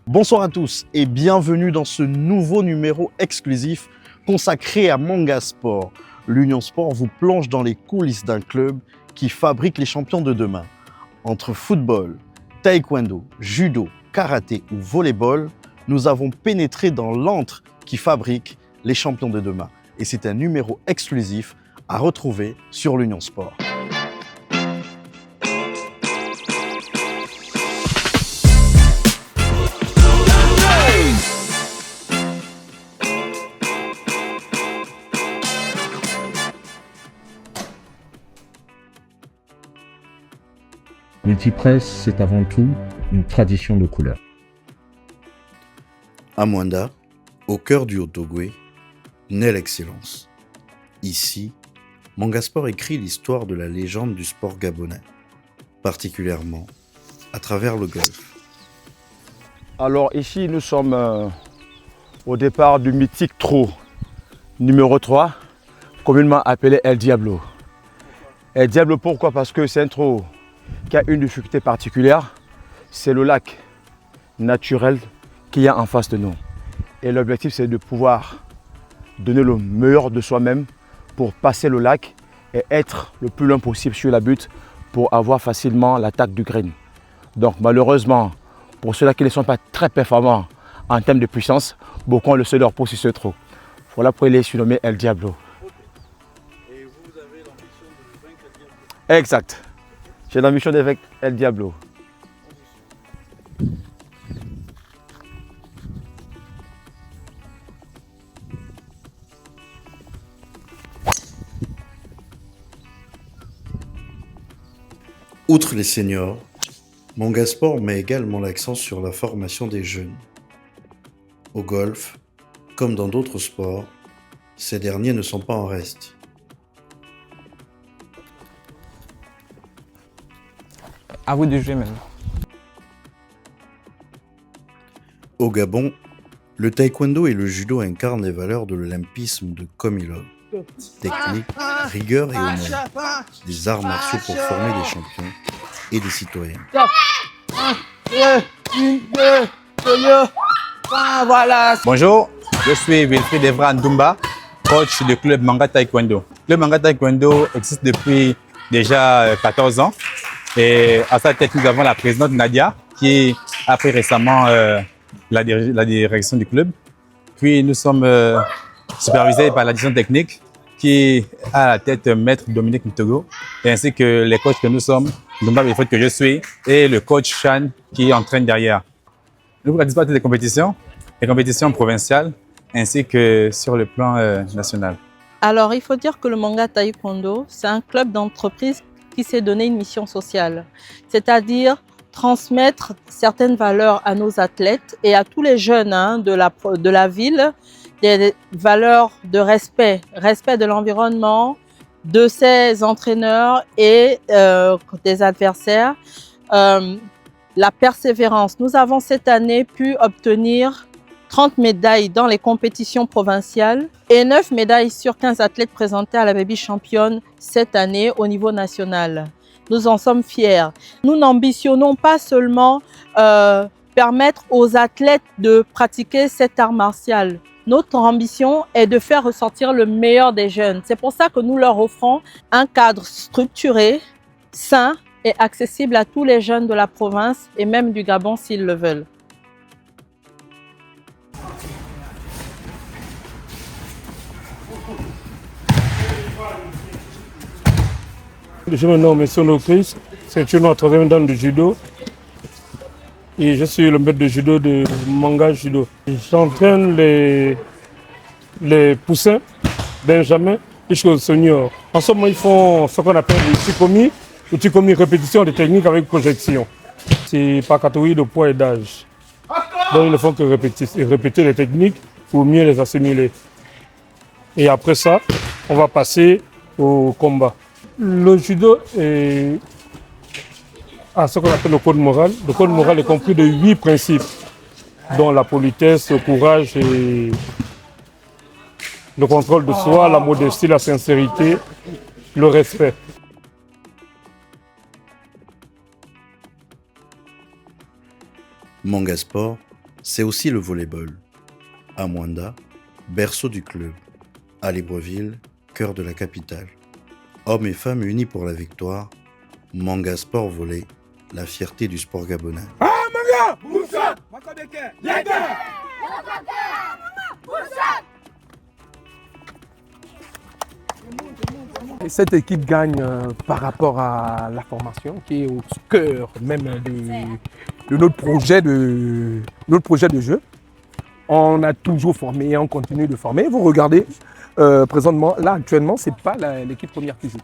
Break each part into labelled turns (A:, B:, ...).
A: Bonsoir à tous et bienvenue dans ce nouveau numéro exclusif consacré à Manga Sport. L'Union Sport vous plonge dans les coulisses d'un club qui fabrique les champions de demain. Entre football, taekwondo, judo, karaté ou volleyball, nous avons pénétré dans l'antre qui fabrique les champions de demain. Et c'est un numéro exclusif à retrouver sur l'Union Sport.
B: Multipresse, c'est avant tout une tradition de couleur.
A: À Mwanda, au cœur du Haut-Ogooué, naît l'excellence. Ici, Manga Sport écrit l'histoire de la légende du sport gabonais, particulièrement à travers le golf.
C: Alors ici, nous sommes au départ du mythique trou numéro 3, communément appelé El Diablo. El Diablo, pourquoi? Parce que c'est un trou qui a une difficulté particulière, c'est le lac naturel qu'il y a en face de nous. Et l'objectif, c'est de pouvoir donner le meilleur de soi-même pour passer le lac et être le plus loin possible sur la butte pour avoir facilement l'attaque du green. Donc malheureusement, pour ceux-là qui ne sont pas très performants en termes de puissance, beaucoup ont le seul leur pour sur ce trou. Voilà pourquoi il est surnommé El Diablo.
A: Et vous avez l'ambition de vaincre El Diablo?
C: Exact. J'ai l'ambition d'être El Diablo.
A: Outre les seniors, Manga Sport met également l'accent sur la formation des jeunes. Au golf, comme dans d'autres sports, ces derniers ne sont pas en reste.
D: À vous de jouer maintenant.
A: Au Gabon, le taekwondo et le judo incarnent les valeurs de l'olympisme de Komilov. Technique, rigueur et honneur. Des arts martiaux pour former des champions et des citoyens.
D: Bonjour, je suis Wilfried Evra Ndoumba, coach du club Manga Taekwondo. Le Manga Taekwondo existe depuis déjà 14 ans. Et à sa tête, nous avons la présidente Nadia qui a pris récemment la direction du club. Puis nous sommes supervisés par la direction technique qui a à la tête maître Dominique Mtogo, et ainsi que les coachs que nous sommes, Ndoumba Wilfried que je suis, et le coach Chan qui entraîne derrière. Nous participons à des compétitions provinciales, ainsi que sur le plan national.
E: Alors, il faut dire que le Manga Taekwondo, c'est un club d'entreprise qui s'est donné une mission sociale, c'est-à-dire transmettre certaines valeurs à nos athlètes et à tous les jeunes de la ville, des valeurs de respect de l'environnement, de ses entraîneurs et des adversaires, la persévérance. Nous avons cette année pu obtenir 30 médailles dans les compétitions provinciales et 9 médailles sur 15 athlètes présentés à la Baby Championne cette année au niveau national. Nous en sommes fiers. Nous n'ambitionnons pas seulement permettre aux athlètes de pratiquer cet art martial. Notre ambition est de faire ressortir le meilleur des jeunes. C'est pour ça que nous leur offrons un cadre structuré, sain et accessible à tous les jeunes de la province et même du Gabon s'ils le veulent.
F: Je me nomme Sono Chris, ceinture 3e dan de judo et je suis le maître de judo de Manga Judo. J'entraîne les poussins, benjamins jusqu'aux seniors. En ce moment, ils font ce qu'on appelle le tikomi répétition des techniques avec projection. C'est par catégorie de poids et d'âge. Donc ils ne font que répéter les techniques pour mieux les assimiler. Et après ça, on va passer au combat. Le judo est à ce qu'on appelle le code moral. Le code moral est compris de 8 principes, dont la politesse, le courage et le contrôle de soi, la modestie, la sincérité, le respect.
A: Manga Sport c'est aussi le volleyball. À Mwanda, berceau du club. À Libreville, cœur de la capitale. Hommes et femmes unis pour la victoire. Manga Sport Volley, la fierté du sport gabonais.
G: Et cette équipe gagne par rapport à la formation qui est au cœur même de notre projet de jeu. On a toujours formé et on continue de former. Vous regardez, présentement, là actuellement, ce n'est pas l'équipe première qui joue.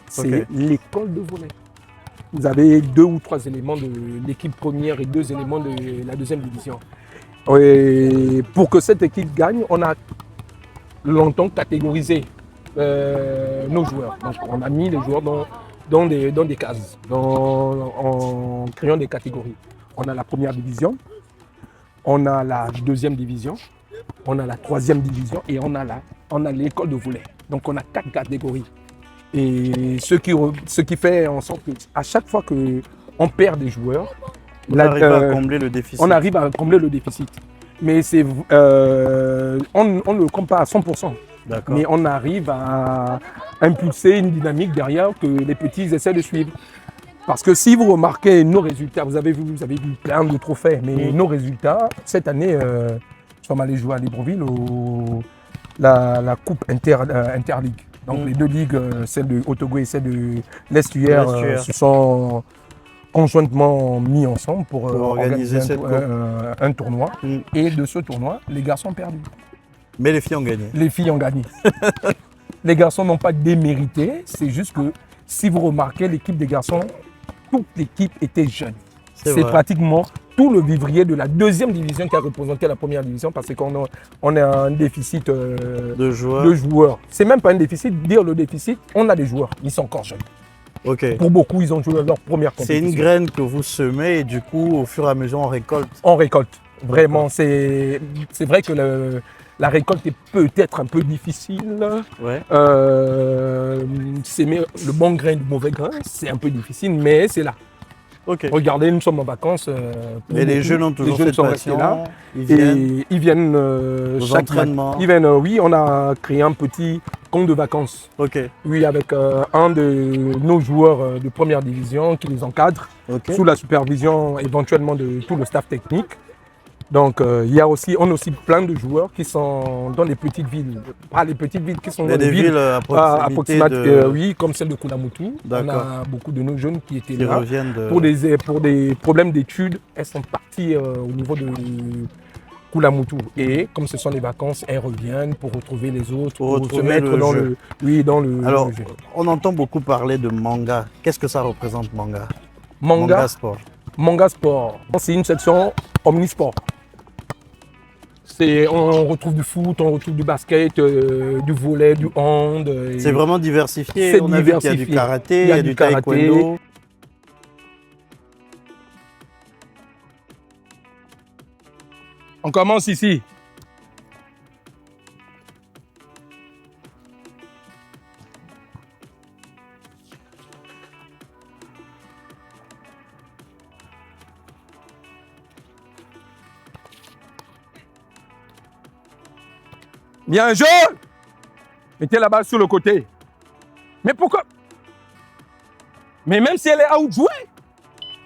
G: C'est l'école de volley. Vous avez 2 ou 3 éléments de l'équipe première et 2 éléments de la deuxième division. Et pour que cette équipe gagne, on a longtemps catégorisé nos joueurs. Donc on a mis les joueurs dans des cases, en créant des catégories. On a la première division, on a la deuxième division, on a la troisième division et on a l'école de volley. Donc on a 4 catégories. Et ce qui fait en sorte qu'à chaque fois qu'on perd des joueurs,
A: on arrive à combler le déficit.
G: On arrive à combler le déficit. Mais on ne le compte pas à 100%. Mais on arrive à impulser une dynamique derrière que les petits essaient de suivre. Parce que si vous remarquez nos résultats, vous avez vu plein de trophées, mais nos résultats, cette année, nous sommes allés jouer à Libreville la Coupe Interligue. Donc les 2 ligues, celle de Otogo et celle de l'Estuaire, se sont conjointement mis ensemble pour organiser un tournoi. Et de ce tournoi, les garçons ont perdu.
A: Mais les filles ont gagné.
G: Les filles ont gagné. Les garçons n'ont pas démérité, c'est juste que si vous remarquez, l'équipe des garçons, toute l'équipe était jeune. C'est pratiquement tout le vivrier de la deuxième division qui a représenté la première division parce qu'on a un déficit de joueurs. C'est même pas un déficit, dire le déficit, on a des joueurs, ils sont encore jeunes. Pour beaucoup, ils ont joué leur première compétition.
A: C'est une graine que vous semez et du coup, au fur et à mesure, on récolte.
G: On récolte, vraiment. C'est vrai que la récolte est peut-être un peu difficile. S'aimer le bon grain du mauvais grain, c'est un peu difficile, mais c'est là. Regardez, nous sommes en vacances.
A: Et les jeunes ont toujours cette passion.
G: Là. Ils viennent chaque entraînement. Ils viennent, oui, on a créé un petit compte de vacances. Oui, avec un de nos joueurs de première division qui les encadre, sous la supervision éventuellement de tout le staff technique. Donc, on a aussi plein de joueurs qui sont dans les petites villes. Pas les petites villes, qui sont dans les villes à proximité oui, comme celle de Koulamoutou. On a beaucoup de nos jeunes qui étaient là. Pour des problèmes d'études, elles sont parties au niveau de Koulamoutou. Et comme ce sont les vacances, elles reviennent pour retrouver les autres, pour se mettre dans le
A: Alors,
G: jeu.
A: On entend beaucoup parler de manga. Qu'est-ce que ça représente, manga?
G: Manga
A: Sport.
G: Manga Sport, c'est une section omnisport. On retrouve du foot, on retrouve du basket, du volley, du hand.
A: C'est vraiment diversifié. On a vu qu'il y a du karaté, il y a du taekwondo.
G: On commence ici. Bien joué. Mettez la balle sur le côté. Mais pourquoi? Mais même si elle est outjouée.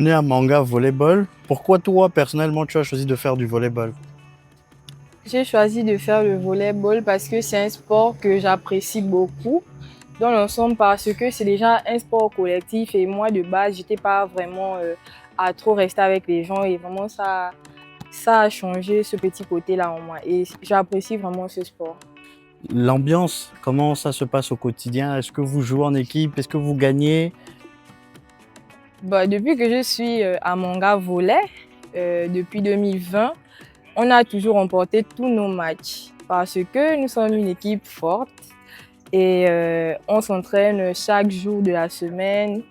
A: On est à Manga Volleyball. Pourquoi toi, personnellement, tu as choisi de faire du volleyball?
H: J'ai choisi de faire le volleyball parce que c'est un sport que j'apprécie beaucoup dans l'ensemble parce que c'est déjà un sport collectif et moi de base, j'étais pas vraiment à trop rester avec les gens et vraiment ça a changé ce petit côté-là en moi et j'apprécie vraiment ce sport.
A: L'ambiance, comment ça se passe au quotidien? Est-ce que vous jouez en équipe? Est-ce que vous gagnez?
H: Depuis que je suis à Manga Volley, depuis 2020, on a toujours remporté tous nos matchs parce que nous sommes une équipe forte et on s'entraîne chaque jour de la semaine.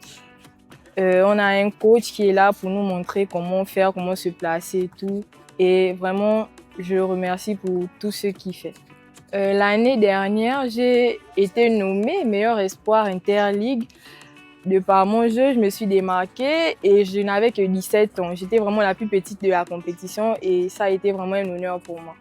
H: On a un coach qui est là pour nous montrer comment faire, comment se placer et tout. Et vraiment, je le remercie pour tout ce qu'il fait. L'année dernière, j'ai été nommée meilleur espoir Interligue De par mon jeu, je me suis démarquée et je n'avais que 17 ans. J'étais vraiment la plus petite de la compétition et ça a été vraiment un honneur pour moi.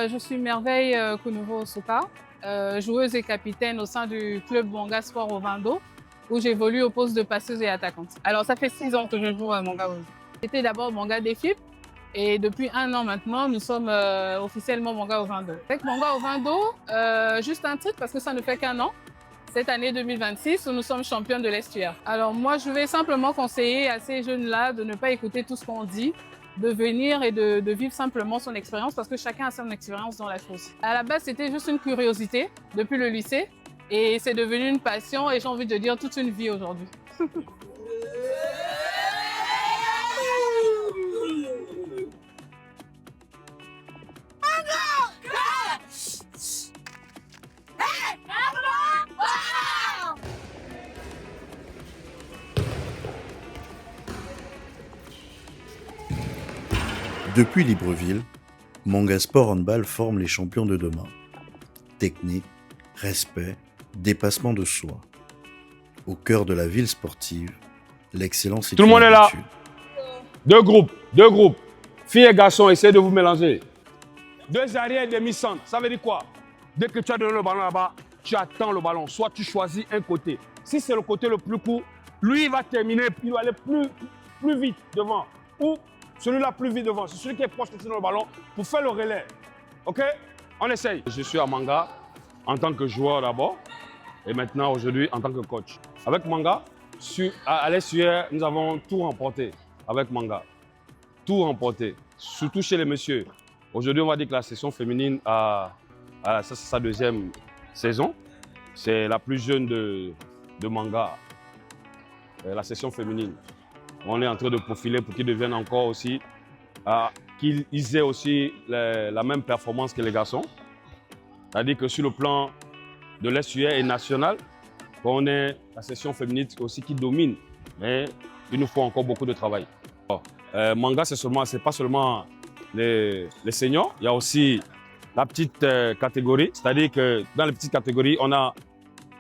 I: Je suis Merveille Kounouvo Soka, joueuse et capitaine au sein du club Manga Sport Ovando, où j'évolue au poste de passeuse et attaquante. Alors ça fait 6 ans que je joue à Manga Ovando. J'étais d'abord Manga Défip et depuis 1 an maintenant, nous sommes officiellement Manga Ovando. Avec Manga Ovando, juste un titre parce que ça ne fait qu'1 an. Cette année 2026, nous sommes champions de l'Estuaire. Alors moi, je vais simplement conseiller à ces jeunes-là de ne pas écouter tout ce qu'on dit, de venir et de vivre simplement son expérience parce que chacun a son expérience dans la chose. À la base, c'était juste une curiosité depuis le lycée et c'est devenu une passion et j'ai envie de dire toute une vie aujourd'hui.
A: Depuis Libreville, Manga Sport Handball forme les champions de demain. Technique, respect, dépassement de soi. Au cœur de la ville sportive, l'excellence est
C: Tout le monde est là.
A: habitude.
C: Deux groupes. Filles et garçons, essayez de vous mélanger. 2 arrières et demi-centre, ça veut dire quoi? Dès que tu as donné le ballon là-bas, tu attends le ballon. Soit tu choisis un côté. Si c'est le côté le plus court, lui il va terminer, il va aller plus vite devant. Ou celui-là plus vite devant, c'est celui qui est proche de le ballon pour faire le relais. Ok? On essaye. Je suis à Manga en tant que joueur d'abord et maintenant aujourd'hui en tant que coach. Avec Manga, à l'Estuaire, nous avons tout remporté avec Manga. Tout remporté, surtout chez les messieurs. Aujourd'hui, on va dire que la section féminine ça, c'est sa 2e saison. C'est la plus jeune de Manga, la section féminine. On est en train de profiler pour qu'ils deviennent encore aussi, qu'ils aient aussi la même performance que les garçons. C'est-à-dire que sur le plan de l'Estuaire et national, on est la section féminine aussi qui domine. Mais il nous faut encore beaucoup de travail. Manga, c'est pas seulement les seniors, il y a aussi la petite catégorie. C'est-à-dire que dans les petites catégories, on a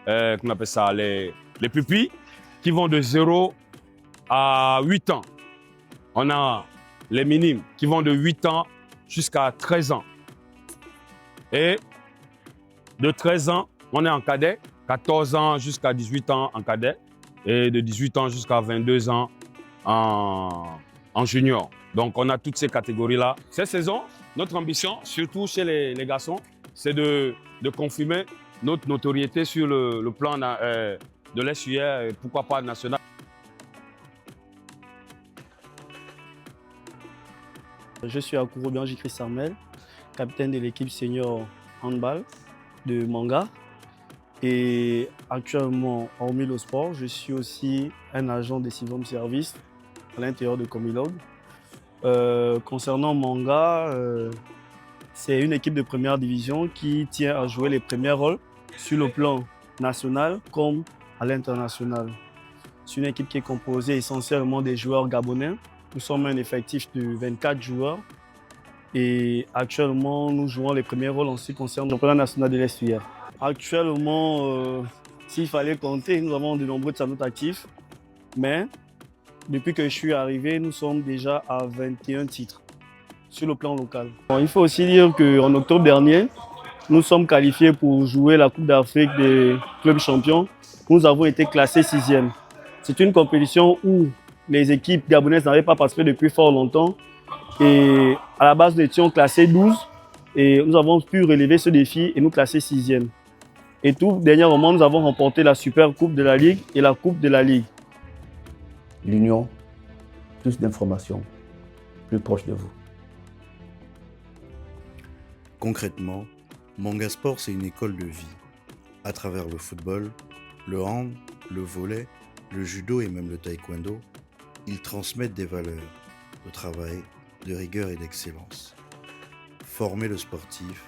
C: qu'on appelle ça, les pupilles qui vont de 0 à 8 ans. On a les minimes qui vont de 8 ans jusqu'à 13 ans. Et de 13 ans, on est en cadet, 14 ans jusqu'à 18 ans en cadet et de 18 ans jusqu'à 22 ans en junior. Donc on a toutes ces catégories-là. Cette saison, notre ambition, surtout chez les garçons, c'est de confirmer notre notoriété sur le plan de l'Estuaire et pourquoi pas national.
J: Je suis Akuro Jikri Sarmel, capitaine de l'équipe senior handball de Manga. Et actuellement, hormis le sport, je suis aussi un agent de Sivom Service à l'intérieur de Comilog. Concernant Manga, c'est une équipe de première division qui tient à jouer les premiers rôles sur le plan national comme à l'international. C'est une équipe qui est composée essentiellement des joueurs gabonais. Nous sommes un effectif de 24 joueurs et actuellement nous jouons les premiers rôles en ce qui concerne le championnat national de l'Estuaire. Actuellement, s'il fallait compter, nous avons de nombreux talents actifs, mais depuis que je suis arrivé, nous sommes déjà à 21 titres sur le plan local. Bon, il faut aussi dire qu'en octobre dernier, nous sommes qualifiés pour jouer la Coupe d'Afrique des clubs champions. Nous avons été classés 6e. C'est une compétition où les équipes gabonaises n'avaient pas participé depuis fort longtemps. Et à la base, nous étions classés 12 et nous avons pu relever ce défi et nous classer 6e. Et tout dernièrement, nous avons remporté la Super Coupe de la Ligue et la Coupe de la Ligue.
K: L'Union, plus d'informations, plus proche de vous.
A: Concrètement, Manga Sport, c'est une école de vie. À travers le football, le hand, le volley, le judo et même le taekwondo, ils transmettent des valeurs de travail, de rigueur et d'excellence. Former le sportif,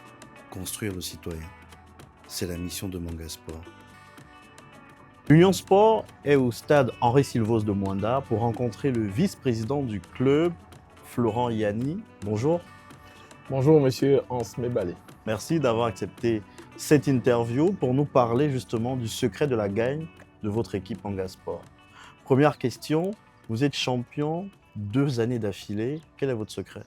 A: construire le citoyen. C'est la mission de Manga Sport. L'Union Sport est au stade Henri Silvos de Mwanda pour rencontrer le vice-président du club, Florent Yanni. Bonjour.
L: Bonjour, monsieur Hans Mebalé.
A: Merci d'avoir accepté cette interview pour nous parler justement du secret de la gagne de votre équipe Manga Sport. Première question, vous êtes champion 2 années d'affilée. Quel est votre secret?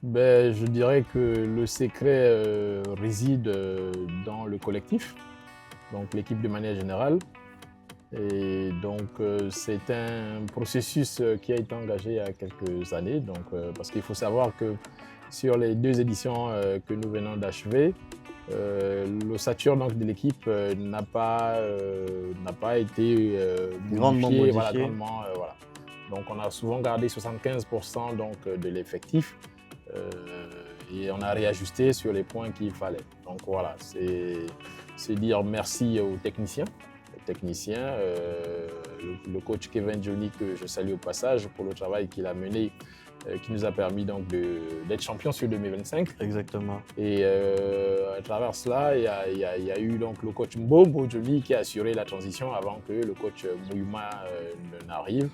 L: Je dirais que le secret réside dans le collectif, donc l'équipe de manière générale. Et donc c'est un processus qui a été engagé il y a quelques années, parce qu'il faut savoir que sur les 2 éditions que nous venons d'achever, l'ossature de l'équipe n'a pas été
A: grandement modifiée.
L: Voilà. Donc on a souvent gardé 75% de l'effectif et on a réajusté sur les points qu'il fallait. Donc voilà, c'est dire merci aux techniciens. Le coach Kevin Johnny, que je salue au passage pour le travail qu'il a mené, qui nous a permis donc d'être champion sur 2025.
A: Exactement.
L: Et à travers cela, il y a eu donc le coach Mbombo Johnny qui a assuré la transition avant que le coach Mouyuma n'arrive.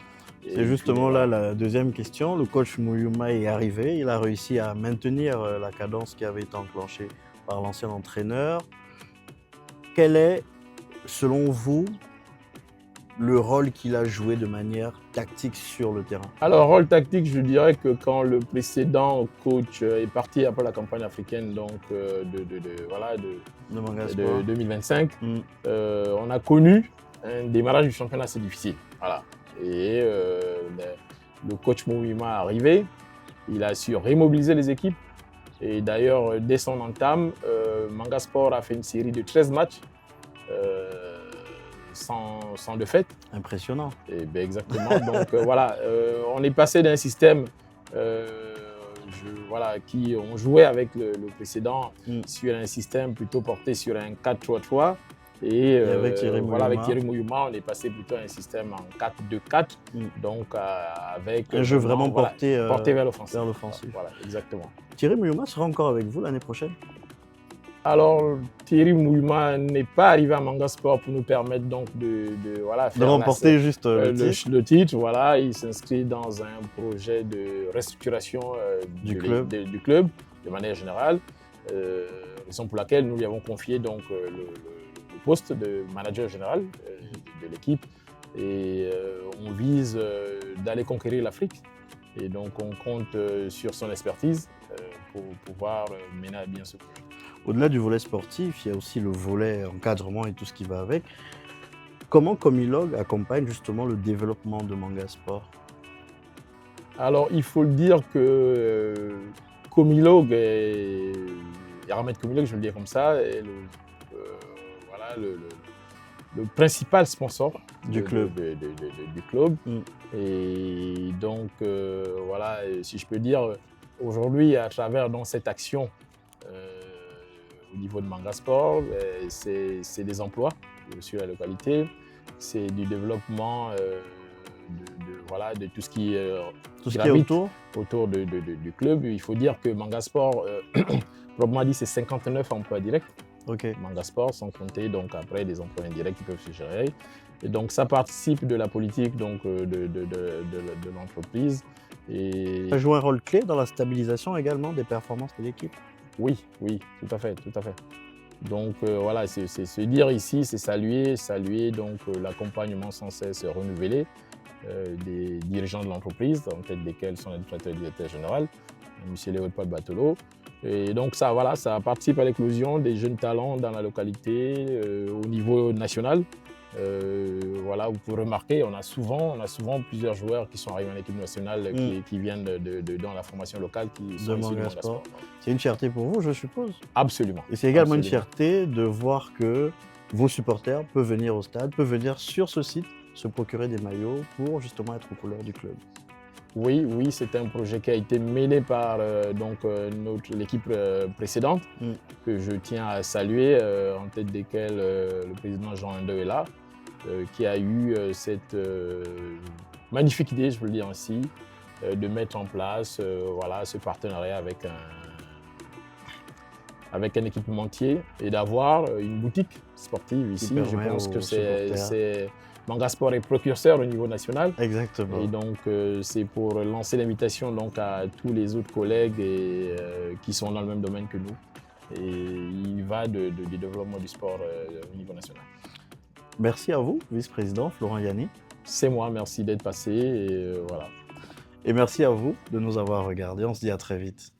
A: C'est justement là la deuxième question. Le coach Mouyuma est arrivé, il a réussi à maintenir la cadence qui avait été enclenchée par l'ancien entraîneur. Quel est, selon vous, le rôle qu'il a joué de manière tactique sur le terrain?
L: Alors, rôle tactique, je dirais que quand le précédent coach est parti après la campagne africaine de 2025, on a connu un démarrage du championnat assez difficile. Voilà. Et le coach Mouyuma est arrivé, il a su remobiliser les équipes. Et d'ailleurs, dès son entame, Manga Sport a fait une série de 13 matchs sans défaite.
A: Impressionnant.
L: Et exactement. Donc voilà, on est passé d'un système qui on jouait avec le précédent sur un système plutôt porté sur un 4-3-3. Et avec Thierry Mouyuma, on est passé plutôt à un système en 4-2-4, donc avec
A: un jeu vraiment porté
L: vers l'offensive.
A: Voilà,
L: exactement.
A: Thierry Mouyuma sera encore avec vous l'année prochaine?
L: Alors, Thierry Mouyuma n'est pas arrivé à Manga Sport pour nous permettre donc de
A: remporter juste
L: le titre. Voilà, il s'inscrit dans un projet de restructuration du club de manière générale, raison pour laquelle nous lui avons confié donc le poste de manager général de l'équipe et on vise d'aller conquérir l'Afrique et donc on compte sur son expertise pour pouvoir mener à bien ce projet.
A: Au-delà du volet sportif, il y a aussi le volet encadrement et tout ce qui va avec. Comment Comilog accompagne justement le développement de Manga Sport?
L: Alors il faut le dire que Comilog et Ahmed Comilog, je vais le dire comme ça, est le principal sponsor du club. Et donc, si je peux dire, aujourd'hui, à travers cette action au niveau de Manga Sport, c'est des emplois sur la localité, c'est du développement de tout ce qui est autour du club. Il faut dire que Manga Sport, proprement dit, c'est 59 emplois directs. Manga Sport, sans compter donc après des emplois indirects qui peuvent se gérer. Et donc ça participe de la politique donc, de l'entreprise. Et
A: ça joue un rôle clé dans la stabilisation également des performances de l'équipe?
L: Oui, tout à fait. Donc c'est se dire ici, c'est saluer donc l'accompagnement sans cesse renouvelé des dirigeants de l'entreprise, en tête desquels sont le directeur général, M. Léopold Batelot. Et donc ça participe à l'éclosion des jeunes talents dans la localité au niveau national. Vous pouvez remarquer, on a souvent plusieurs joueurs qui sont arrivés en équipe nationale qui viennent dans la formation locale qui sont issus de Manga Sport.
A: C'est une fierté pour vous, je suppose?
L: Absolument.
A: Et c'est également une fierté de voir que vos supporters peuvent venir au stade, peuvent venir sur ce site se procurer des maillots pour justement être aux couleurs du club.
L: Oui, c'est un projet qui a été mené par l'équipe précédente, que je tiens à saluer, en tête desquels le président Jean Indeux est là, qui a eu cette magnifique idée, je peux le dire ainsi, de mettre en place voilà, ce partenariat avec un équipementier et d'avoir une boutique sportive ici. Je pense que Manga Sport est précurseur au niveau national.
A: Exactement.
L: Et donc, c'est pour lancer l'invitation donc, à tous les autres collègues qui sont dans le même domaine que nous. Et il va du développement du sport au niveau national.
A: Merci à vous, vice-président Florent Yanni.
L: C'est moi, merci d'être passé. Et voilà.
A: Et merci à vous de nous avoir regardés. On se dit à très vite.